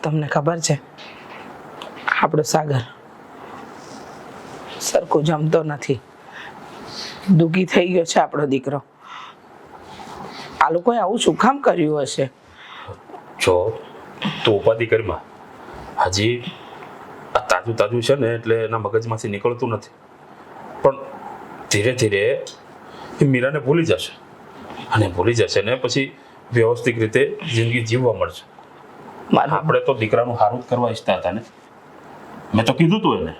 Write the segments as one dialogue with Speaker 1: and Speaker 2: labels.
Speaker 1: તમને ખબર છે આપણો સાગર સરખું જમતો નથી, દુઃખી થઈ ગયો છે આપણો દીકરો. આ લોકોએ આવું શું કામ કર્યું હશે?
Speaker 2: જો તું ઉપાધિ કરીમાં, હજી આ તાજું તાજું છે ને એટલે એના મગજમાંથી નીકળતું નથી, પણ ધીરે ધીરે એ મીરાને ભૂલી જશે અને ભૂલી જશે ને પછી વ્યવસ્થિત રીતે જિંદગી જીવવા મળશે. આપણે તો દીકરાનું સારું જ કરવા ઈચ્છતા હતા ને. મેં તો કીધું તું એને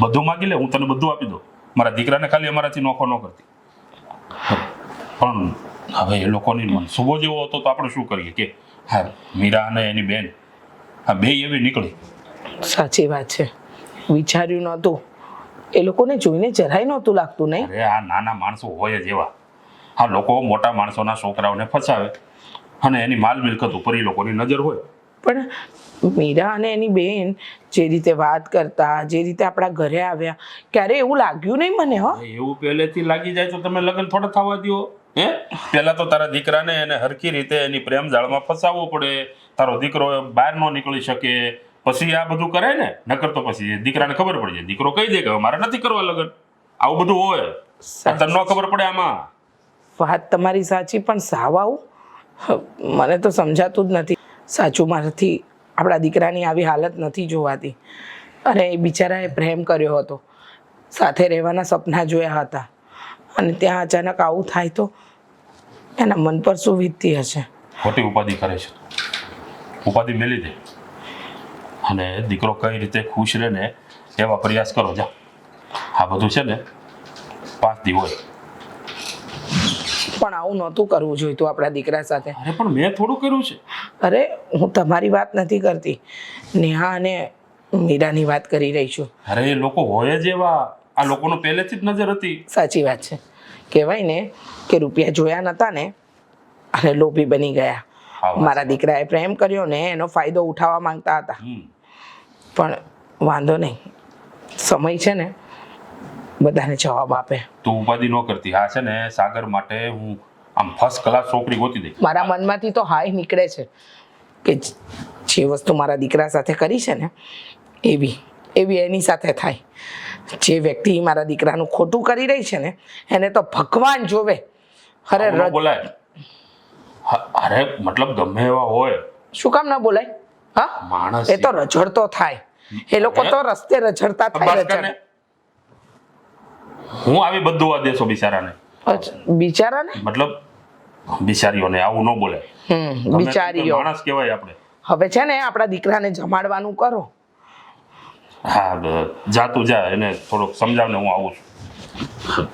Speaker 2: બધું માગી લે, હું તને બધું આપી દઉં, મારા દીકરાને ખાલી અમારાથી નોખો ન કરતી. પણ હવે એ લોકોની મનસૂબો જેવો હતો તો આપણે શું કરીએ કે હા મીરા અને એની બેન આ બે એવી નીકળી.
Speaker 1: સાચી વાત છે, વિચાર્યું નહોતું. એ લોકોને જોઈને જરાય નહોતું લાગતું નહીં.
Speaker 2: અરે આ નાના માણસો હોય જ એવા. આ લોકો મોટા માણસોના છોકરાઓને ફસાવે અને એની માલ મિલકત ઉપર એ લોકોની નજર હોય.
Speaker 1: પણ મીરા અને એની બેન જે રીતે વાત કરતા, જે રીતે આપણા ઘરે આવ્યા, ક્યારે એવું લાગ્યું નહીં મને.
Speaker 2: એવું પહેલેથી લાગી જાય તો તમે લગ્ન થોડા થવા દો? હે પહેલા તો તારા દીકરાને એને હરખી રીતે એની પ્રેમ જાળમાં ફસાવવો પડે, તારો દીકરો બહાર ન નીકળી શકે, પછી આ બધું કરે ને. નકર તો પછી દીકરાને ખબર પડી જાય, દીકરો કહી દે કે મારે નથી કરવા લગ્ન. આવું બધું હોય, તને ન ખબર પડે આમાં.
Speaker 1: વાત તમારી સાચી, પણ સાવ આવું મને તો સમજાતું જ નથી. સાચું, મારાથી આપણા દીકરાની આવી હાલત નથી જોવાતી. અને એ બિચારાએ પ્રેમ કર્યો હતો, સાથે રહેવાના સપના જોયા હતા, અને ત્યાં અચાનક આવું થાય તો એના મન પર શું વીતતી હશે.
Speaker 2: ખોટી ઉપાધિ કરે છે, ઉપાધિ મેલી દે અને દીકરો કઈ રીતે ખુશ રહે ને એવા પ્રયાસ કરો. જા, આ બધું છે ને 5 દી હોય.
Speaker 1: પણ આવું નહોતું કરવું જોઈતું આપણા દીકરા સાથે.
Speaker 2: અરે પણ મેં થોડું કર્યું છે.
Speaker 1: અરે હું તમારી વાત નથી કરતી, નેહા અને મીરાની વાત કરી રહી છું.
Speaker 2: અરે એ લોકો હોય જ એવા, આ લોકોનો પહેલેથી જ નજર હતી.
Speaker 1: સાચી વાત છે, કહેવાય ને કે રૂપિયા જોયા નતા ને અને લોભી બની ગયા. મારા દીકરાએ પ્રેમ કર્યો ને એનો ફાયદો ઉઠાવવા માંગતા હતા. પણ વાંધો નહીં, સમય છે ને બધાને જવાબ આપે.
Speaker 2: તું ઉપાધિ ન કરતી. હા છે ને સાગર માટે હું આમ ફર્સ્ટ ક્લાસ છોકરી ગોતી દઈ.
Speaker 1: મારા મનમાંથી તો હાય નીકળે છે કે જે વસ્તુ મારા દીકરા સાથે કરી છે ને એવી એની સાથે થાય. જે વ્યક્તિ મારા દીકરાનું ખોટું કરી રહી છે ને એને તો ભગવાન જોવે. અરે
Speaker 2: બોલાય, અરે મતલબ ગમે એવા હોય.
Speaker 1: શું કામ ના બોલાય? હા
Speaker 2: માણસ
Speaker 1: એ તો રઝળતો થાય, એ લોકો તો રસ્તે રઝળતા થાય.
Speaker 2: હું આવી બધું આ દેશો બિચારાને.
Speaker 1: બિચારાને
Speaker 2: મતલબ બિચારીઓને આવું ન બોલે.
Speaker 1: બિચારીઓ
Speaker 2: માણસ કહેવાય આપણે.
Speaker 1: હવે છે ને આપણા દીકરાને જમાડવાનું કરો.
Speaker 2: હા જા તું જા, એને થોડુંક સમજાવ ને હું આવું છું.